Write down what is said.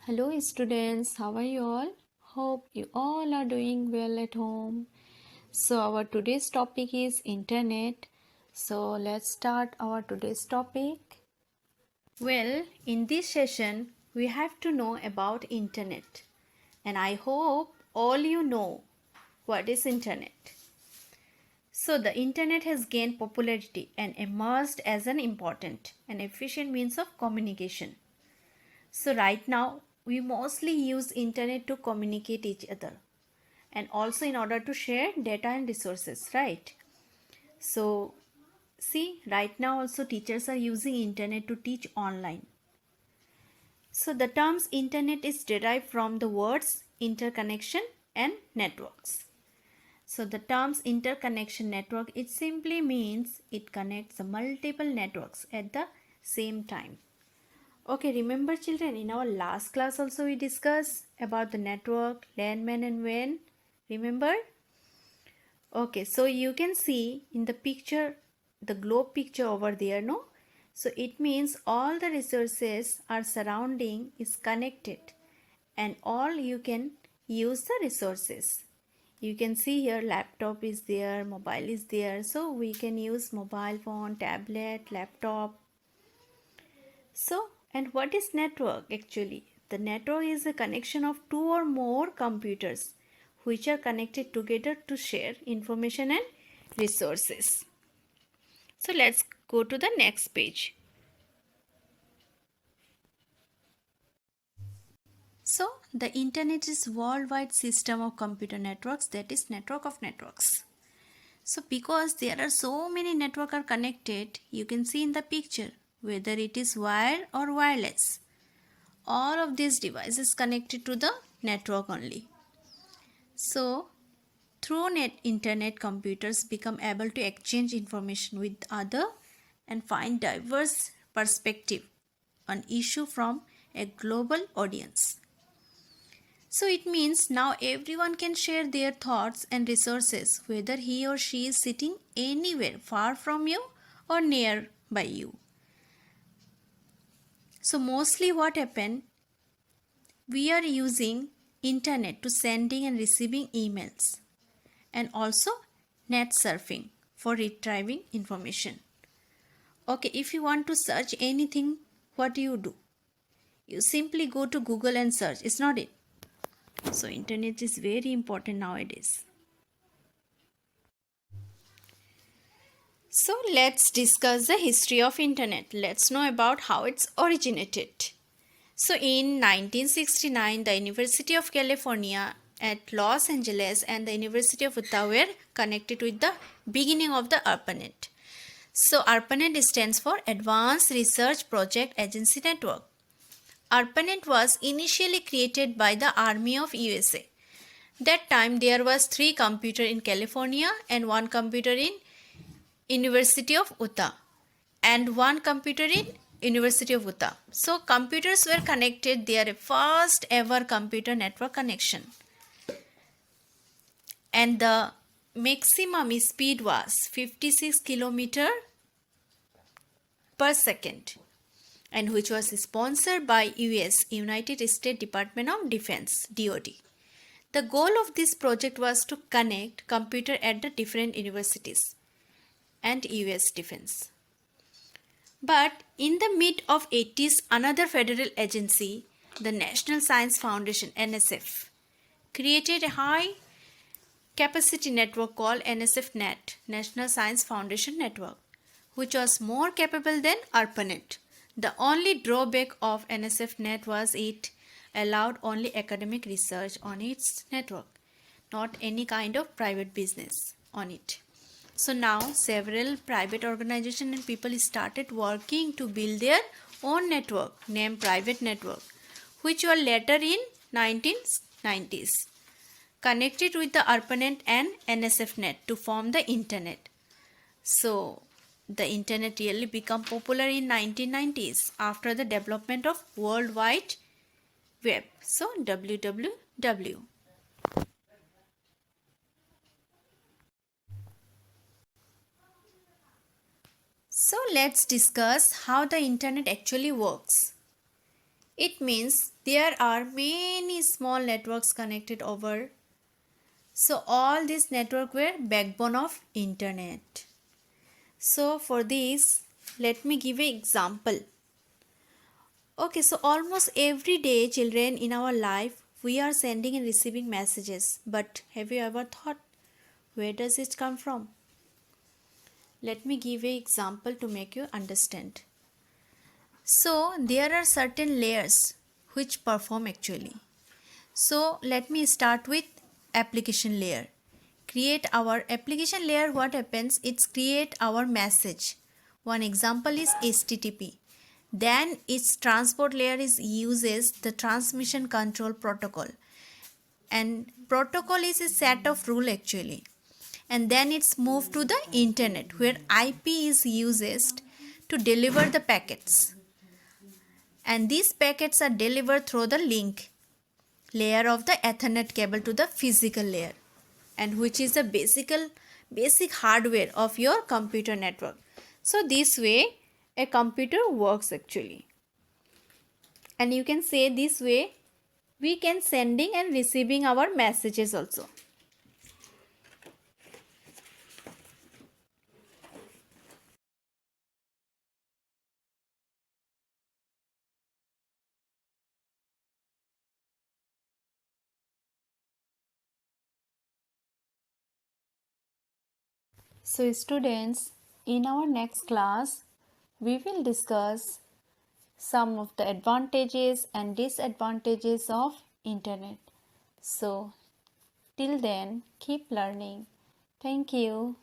Hello students, how are you all? Hope you all are doing well at home. So our today's topic is internet. So let's start our today's topic. Well, in this session we have to know about internet. And I hope all you know what is internet. So the internet has gained popularity and emerged as an important and efficient means of communication. So right now we mostly use internet to communicate each other and also in order to share data and resources, right? So see, right now also teachers are using internet to teach online. So the terms internet is derived from the words interconnection and networks. So the terms interconnection network, it simply means it connects the multiple networks at the same time. Okay, remember children, in our last class also we discussed about the network, landman and WAN. Remember? Okay, so you can see in the picture, the globe picture over there, no? So it means all the resources are surrounding is connected and all you can use the resources. You can see here laptop is there, mobile is there. So we can use mobile phone, tablet, laptop. So, and what is network actually? The network is a connection of two or more computers which are connected together to share information and resources. So let's go to the next page. So the internet is worldwide system of computer networks, that is network of networks. So because there are so many networks are connected, you can see in the picture whether it is wired or wireless. All of these devices connected to the network only. So through internet, computers become able to exchange information with other and find diverse perspective on issue from a global audience. So it means now everyone can share their thoughts and resources whether he or she is sitting anywhere far from you or near by you. So mostly what happened, we are using internet to sending and receiving emails and also net surfing for retrieving information. Okay, if you want to search anything, what do? You simply go to Google and search, is not it? So internet is very important nowadays. So let's discuss the history of internet. Let's know about how it's originated. So in 1969, the University of California at Los Angeles and the University of Utah were connected with the beginning of the ARPANET. So ARPANET stands for Advanced Research Project Agency Network. ARPANET was initially created by the Army of USA. That time there was 3 computers in California and 1 computer in University of Utah and 1 computer in University of Utah. So computers were connected. They are a first ever computer network connection. And the maximum speed was 56 km per second, and which was sponsored by US United States Department of Defense DoD. The goal of this project was to connect computer at the different universities and US defense. But in the mid of 80s, another federal agency, the National Science Foundation NSF, created a high capacity network called NSF-NET, National Science Foundation Network, which was more capable than ARPANET. The only drawback of NSF-NET was it allowed only academic research on its network, not any kind of private business on it. So now several private organizations and people started working to build their own network named private network, which were later in 1990s connected with the ARPANET and NSF-NET to form the internet. So the internet really became popular in 1990s after the development of World Wide Web. So WWW. So let's discuss how the internet actually works. It means there are many small networks connected over. So all these networks were backbone of internet. So for this, let me give an example. Okay, so almost every day, children, in our life, we are sending and receiving messages. But have you ever thought, where does it come from? Let me give an example to make you understand. So there are certain layers which perform actually. So let me start with application layer. Create our application layer. What happens? It's create our message. One example is HTTP. Then its transport layer is uses the transmission control protocol. And protocol is a set of rule actually. And then it's moved to the internet where IP is used to deliver the packets. And these packets are delivered through the link layer of the Ethernet cable to the physical layer, and which is the basic hardware of your computer network. So this way a computer works actually. And you can say this way we can sending and receiving our messages also. So students, in our next class we will discuss some of the advantages and disadvantages of internet. So till then, keep learning. Thank you.